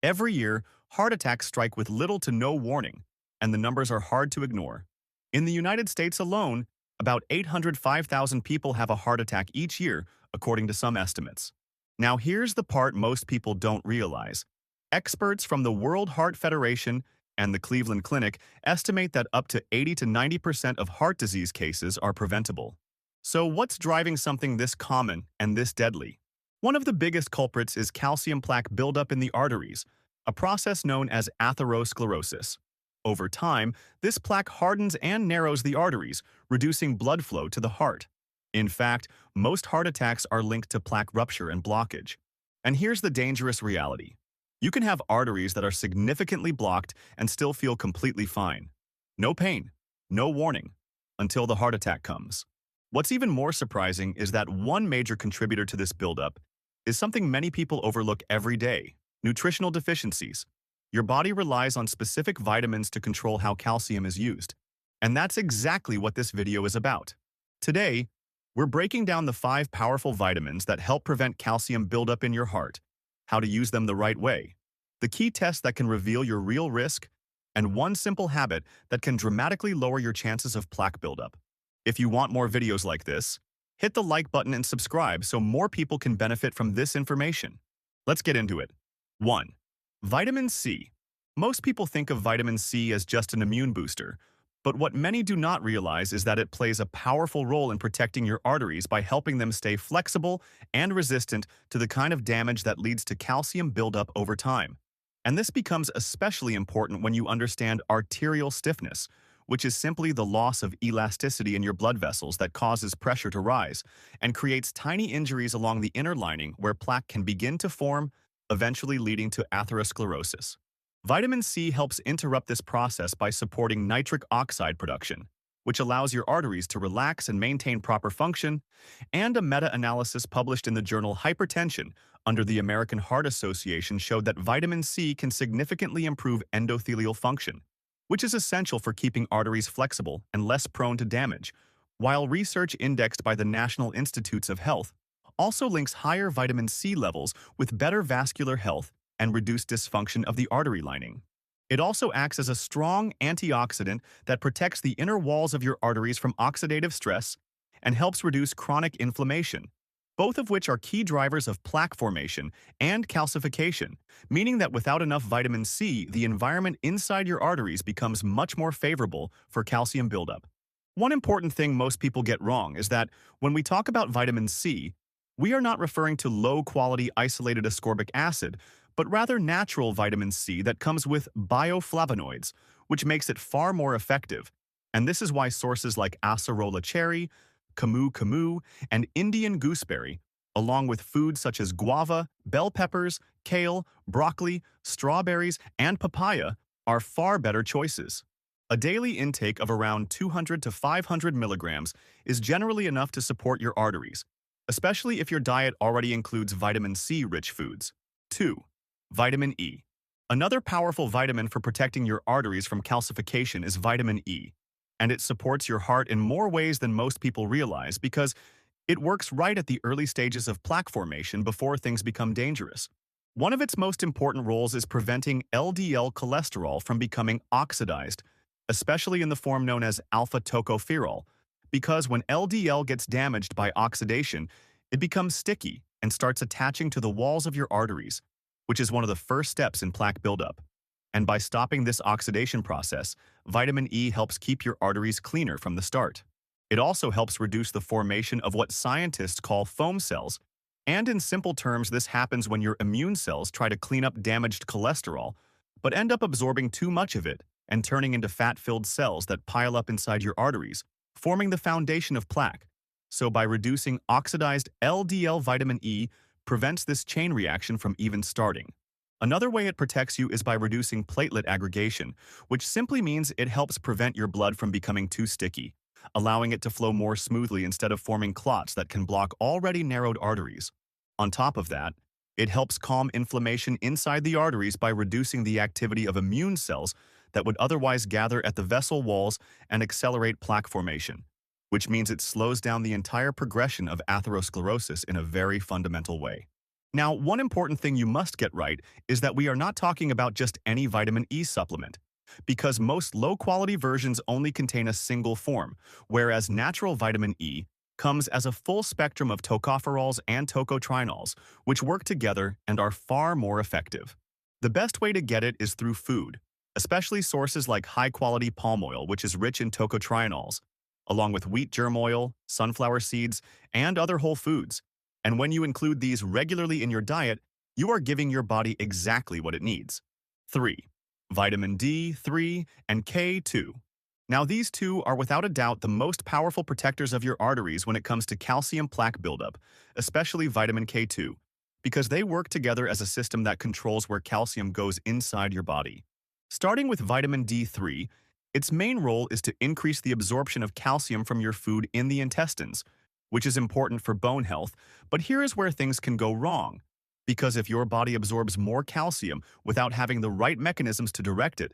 Every year, heart attacks strike with little to no warning, and the numbers are hard to ignore. In the United States alone, about 805,000 people have a heart attack each year, according to some estimates. Now, here's the part most people don't realize. Experts from the World Heart Federation and the Cleveland Clinic estimate that up to 80 to 90% of heart disease cases are preventable. So, what's driving something this common and this deadly? One of the biggest culprits is calcium plaque buildup in the arteries, a process known as atherosclerosis. Over time, this plaque hardens and narrows the arteries, reducing blood flow to the heart. In fact, most heart attacks are linked to plaque rupture and blockage. And here's the dangerous reality. You can have arteries that are significantly blocked and still feel completely fine. No pain, no warning, until the heart attack comes. What's even more surprising is that one major contributor to this buildup is something many people overlook every day: nutritional deficiencies. Your body relies on specific vitamins to control how calcium is used. And that's exactly what this video is about. Today, we're breaking down the 5 powerful vitamins that help prevent calcium buildup in your heart, how to use them the right way, the key tests that can reveal your real risk, and one simple habit that can dramatically lower your chances of plaque buildup. If you want more videos like this, hit the like button and subscribe so more people can benefit from this information. Let's get into it. 1. Vitamin C. Most people think of vitamin C as just an immune booster, but what many do not realize is that it plays a powerful role in protecting your arteries by helping them stay flexible and resistant to the kind of damage that leads to calcium buildup over time. And this becomes especially important when you understand arterial stiffness, which is simply the loss of elasticity in your blood vessels that causes pressure to rise and creates tiny injuries along the inner lining where plaque can begin to form, eventually leading to atherosclerosis. Vitamin C helps interrupt this process by supporting nitric oxide production, which allows your arteries to relax and maintain proper function, and a meta-analysis published in the journal Hypertension under the American Heart Association showed that vitamin C can significantly improve endothelial function, which is essential for keeping arteries flexible and less prone to damage, while research indexed by the National Institutes of Health also links higher vitamin C levels with better vascular health and reduced dysfunction of the artery lining. It also acts as a strong antioxidant that protects the inner walls of your arteries from oxidative stress and helps reduce chronic inflammation, both of which are key drivers of plaque formation and calcification, meaning that without enough vitamin C, the environment inside your arteries becomes much more favorable for calcium buildup. One important thing most people get wrong is that when we talk about vitamin C, we are not referring to low-quality isolated ascorbic acid, but rather natural vitamin C that comes with bioflavonoids, which makes it far more effective. And this is why sources like acerola cherry, camu camu, and Indian gooseberry, along with foods such as guava, bell peppers, kale, broccoli, strawberries, and papaya, are far better choices. A daily intake of around 200 to 500 milligrams is generally enough to support your arteries, especially if your diet already includes vitamin C-rich foods. 2. Vitamin E. Another powerful vitamin for protecting your arteries from calcification is vitamin E, and it supports your heart in more ways than most people realize because it works right at the early stages of plaque formation before things become dangerous. One of its most important roles is preventing LDL cholesterol from becoming oxidized, especially in the form known as alpha-tocopherol, because when LDL gets damaged by oxidation, it becomes sticky and starts attaching to the walls of your arteries, which is one of the first steps in plaque buildup. And by stopping this oxidation process, vitamin E helps keep your arteries cleaner from the start. It also helps reduce the formation of what scientists call foam cells, and in simple terms, this happens when your immune cells try to clean up damaged cholesterol, but end up absorbing too much of it and turning into fat-filled cells that pile up inside your arteries, forming the foundation of plaque. So by reducing oxidized LDL, vitamin E prevents this chain reaction from even starting. Another way it protects you is by reducing platelet aggregation, which simply means it helps prevent your blood from becoming too sticky, allowing it to flow more smoothly instead of forming clots that can block already narrowed arteries. On top of that, it helps calm inflammation inside the arteries by reducing the activity of immune cells that would otherwise gather at the vessel walls and accelerate plaque formation, which means it slows down the entire progression of atherosclerosis in a very fundamental way. Now, one important thing you must get right is that we are not talking about just any vitamin E supplement, because most low-quality versions only contain a single form, whereas natural vitamin E comes as a full spectrum of tocopherols and tocotrienols, which work together and are far more effective. The best way to get it is through food, especially sources like high-quality palm oil, which is rich in tocotrienols, along with wheat germ oil, sunflower seeds, and other whole foods. And when you include these regularly in your diet, you are giving your body exactly what it needs. 3. Vitamin D3 and K2. Now, these two are without a doubt the most powerful protectors of your arteries when it comes to calcium plaque buildup, especially vitamin K2, because they work together as a system that controls where calcium goes inside your body. Starting with vitamin D3, its main role is to increase the absorption of calcium from your food in the intestines, which is important for bone health, but here is where things can go wrong. Because if your body absorbs more calcium without having the right mechanisms to direct it,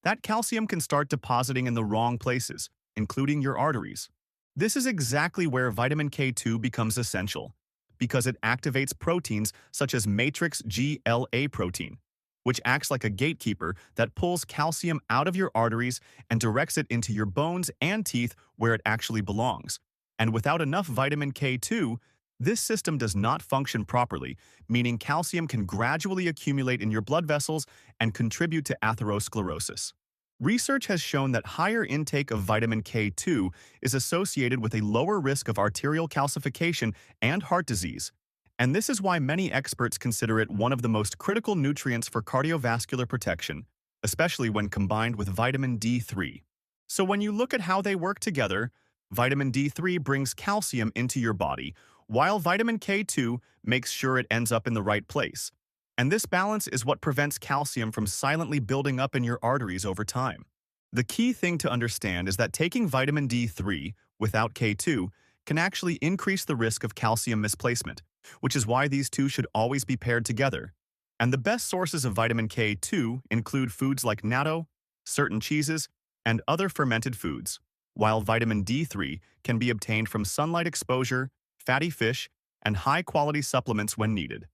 that calcium can start depositing in the wrong places, including your arteries. This is exactly where vitamin K2 becomes essential, because it activates proteins such as matrix GLA protein, which acts like a gatekeeper that pulls calcium out of your arteries and directs it into your bones and teeth where it actually belongs. And without enough vitamin K2, this system does not function properly, meaning calcium can gradually accumulate in your blood vessels and contribute to atherosclerosis. Research has shown that higher intake of vitamin K2 is associated with a lower risk of arterial calcification and heart disease, and this is why many experts consider it one of the most critical nutrients for cardiovascular protection, especially when combined with vitamin D3. So when you look at how they work together, vitamin D3 brings calcium into your body, while vitamin K2 makes sure it ends up in the right place. And this balance is what prevents calcium from silently building up in your arteries over time. The key thing to understand is that taking vitamin D3 without K2 can actually increase the risk of calcium misplacement, which is why these two should always be paired together. And the best sources of vitamin K2 include foods like natto, certain cheeses, and other fermented foods, while vitamin D3 can be obtained from sunlight exposure, fatty fish, and high-quality supplements when needed.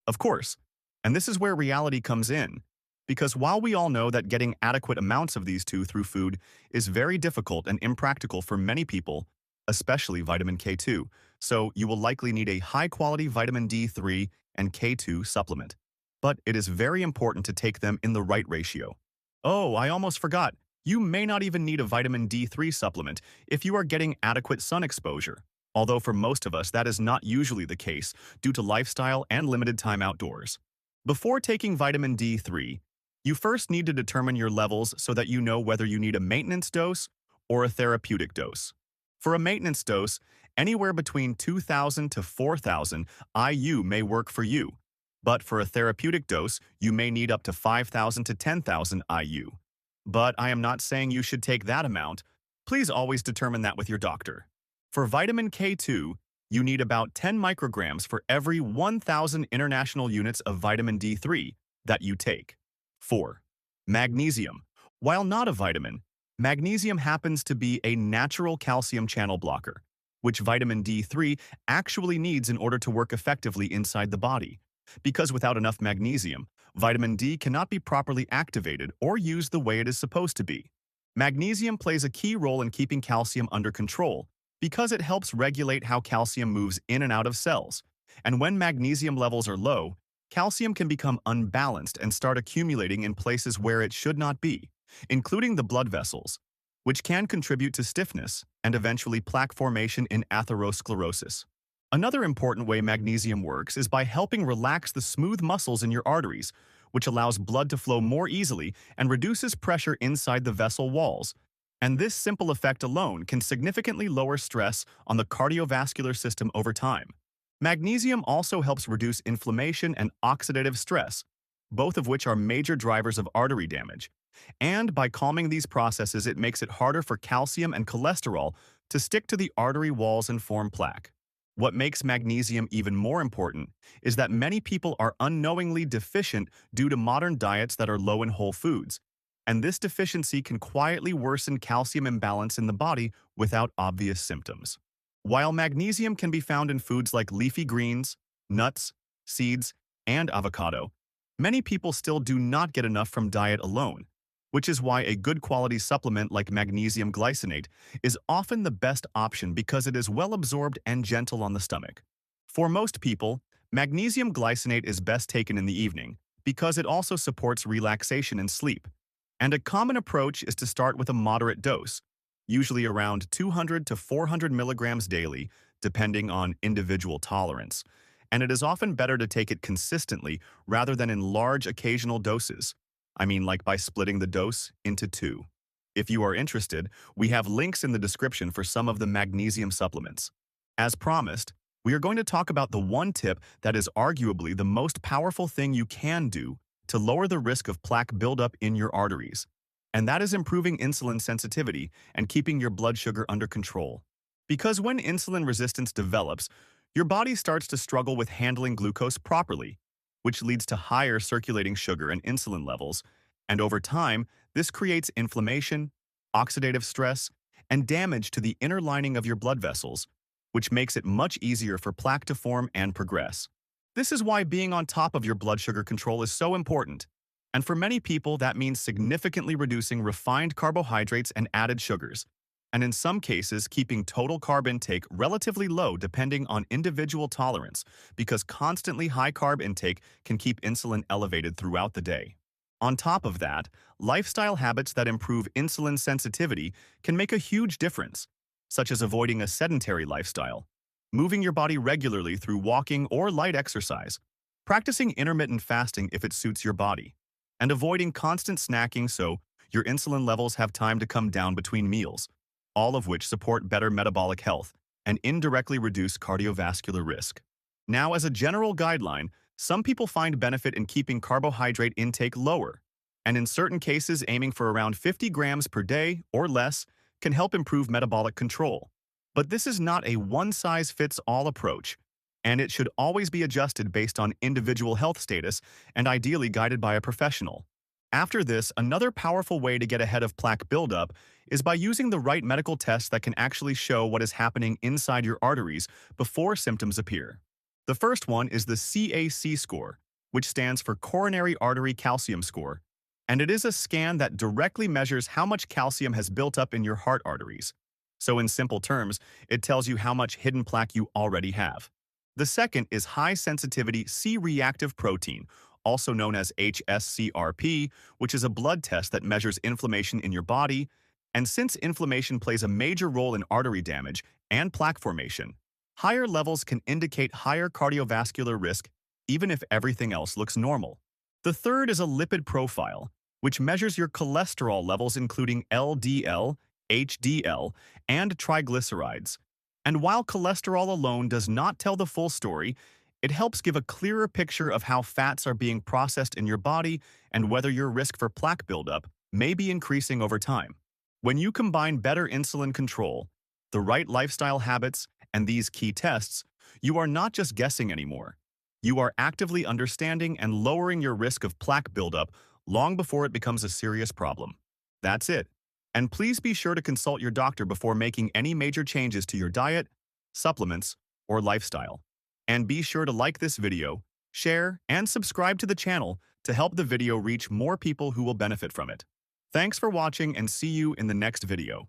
Of course, and this is where reality comes in, because while we all know that getting adequate amounts of these two through food is very difficult and impractical for many people, especially vitamin K2, so you will likely need a high-quality vitamin D3 and K2 supplement. But it is very important to take them in the right ratio. Oh, I almost forgot. You may not even need a vitamin D3 supplement if you are getting adequate sun exposure, although for most of us that is not usually the case due to lifestyle and limited time outdoors. Before taking vitamin D3, you first need to determine your levels so that you know whether you need a maintenance dose or a therapeutic dose. For a maintenance dose, anywhere between 2,000 to 4,000 IU may work for you, but for a therapeutic dose, you may need up to 5,000 to 10,000 IU. But I am not saying you should take that amount. Please always determine that with your doctor. For vitamin K2, you need about 10 micrograms for every 1,000 international units of vitamin D3 that you take. 4. Magnesium. While not a vitamin, magnesium happens to be a natural calcium channel blocker, which vitamin D3 actually needs in order to work effectively inside the body. Because without enough magnesium, vitamin D cannot be properly activated or used the way it is supposed to be. Magnesium plays a key role in keeping calcium under control because it helps regulate how calcium moves in and out of cells. And when magnesium levels are low, calcium can become unbalanced and start accumulating in places where it should not be, including the blood vessels, which can contribute to stiffness and eventually plaque formation in atherosclerosis. Another important way magnesium works is by helping relax the smooth muscles in your arteries, which allows blood to flow more easily and reduces pressure inside the vessel walls. And this simple effect alone can significantly lower stress on the cardiovascular system over time. Magnesium also helps reduce inflammation and oxidative stress, both of which are major drivers of artery damage. And by calming these processes, it makes it harder for calcium and cholesterol to stick to the artery walls and form plaque. What makes magnesium even more important is that many people are unknowingly deficient due to modern diets that are low in whole foods, and this deficiency can quietly worsen calcium imbalance in the body without obvious symptoms. While magnesium can be found in foods like leafy greens, nuts, seeds, and avocado, many people still do not get enough from diet alone, which is why a good quality supplement like magnesium glycinate is often the best option because it is well absorbed and gentle on the stomach. For most people, magnesium glycinate is best taken in the evening because it also supports relaxation and sleep. And a common approach is to start with a moderate dose, usually around 200 to 400 milligrams daily, depending on individual tolerance. And it is often better to take it consistently rather than in large occasional doses. I mean, like by splitting the dose into two. If you are interested, we have links in the description for some of the magnesium supplements. As promised, we are going to talk about the one tip that is arguably the most powerful thing you can do to lower the risk of plaque buildup in your arteries. And that is improving insulin sensitivity and keeping your blood sugar under control. Because when insulin resistance develops, your body starts to struggle with handling glucose properly, which leads to higher circulating sugar and insulin levels, and over time, this creates inflammation, oxidative stress, and damage to the inner lining of your blood vessels, which makes it much easier for plaque to form and progress. This is why being on top of your blood sugar control is so important. And for many people, that means significantly reducing refined carbohydrates and added sugars, and in some cases, keeping total carb intake relatively low depending on individual tolerance, because constantly high carb intake can keep insulin elevated throughout the day. On top of that, lifestyle habits that improve insulin sensitivity can make a huge difference, such as avoiding a sedentary lifestyle, moving your body regularly through walking or light exercise, practicing intermittent fasting if it suits your body, and avoiding constant snacking so your insulin levels have time to come down between meals, all of which support better metabolic health and indirectly reduce cardiovascular risk. Now, as a general guideline, some people find benefit in keeping carbohydrate intake lower, and in certain cases aiming for around 50 grams per day or less can help improve metabolic control. But this is not a one-size-fits-all approach, and it should always be adjusted based on individual health status and ideally guided by a professional. After this, another powerful way to get ahead of plaque buildup is by using the right medical tests that can actually show what is happening inside your arteries before symptoms appear. The first one is the CAC score, which stands for Coronary Artery Calcium Score, and it is a scan that directly measures how much calcium has built up in your heart arteries. So in simple terms, it tells you how much hidden plaque you already have. The second is high-sensitivity C-reactive protein, also known as HSCRP, which is a blood test that measures inflammation in your body. And since inflammation plays a major role in artery damage and plaque formation, higher levels can indicate higher cardiovascular risk even if everything else looks normal. The third is a lipid profile, which measures your cholesterol levels including LDL, HDL, and triglycerides. And while cholesterol alone does not tell the full story, it helps give a clearer picture of how fats are being processed in your body and whether your risk for plaque buildup may be increasing over time. When you combine better insulin control, the right lifestyle habits, and these key tests, you are not just guessing anymore. You are actively understanding and lowering your risk of plaque buildup long before it becomes a serious problem. That's it. And please be sure to consult your doctor before making any major changes to your diet, supplements, or lifestyle. And be sure to like this video, share, and subscribe to the channel to help the video reach more people who will benefit from it. Thanks for watching and see you in the next video.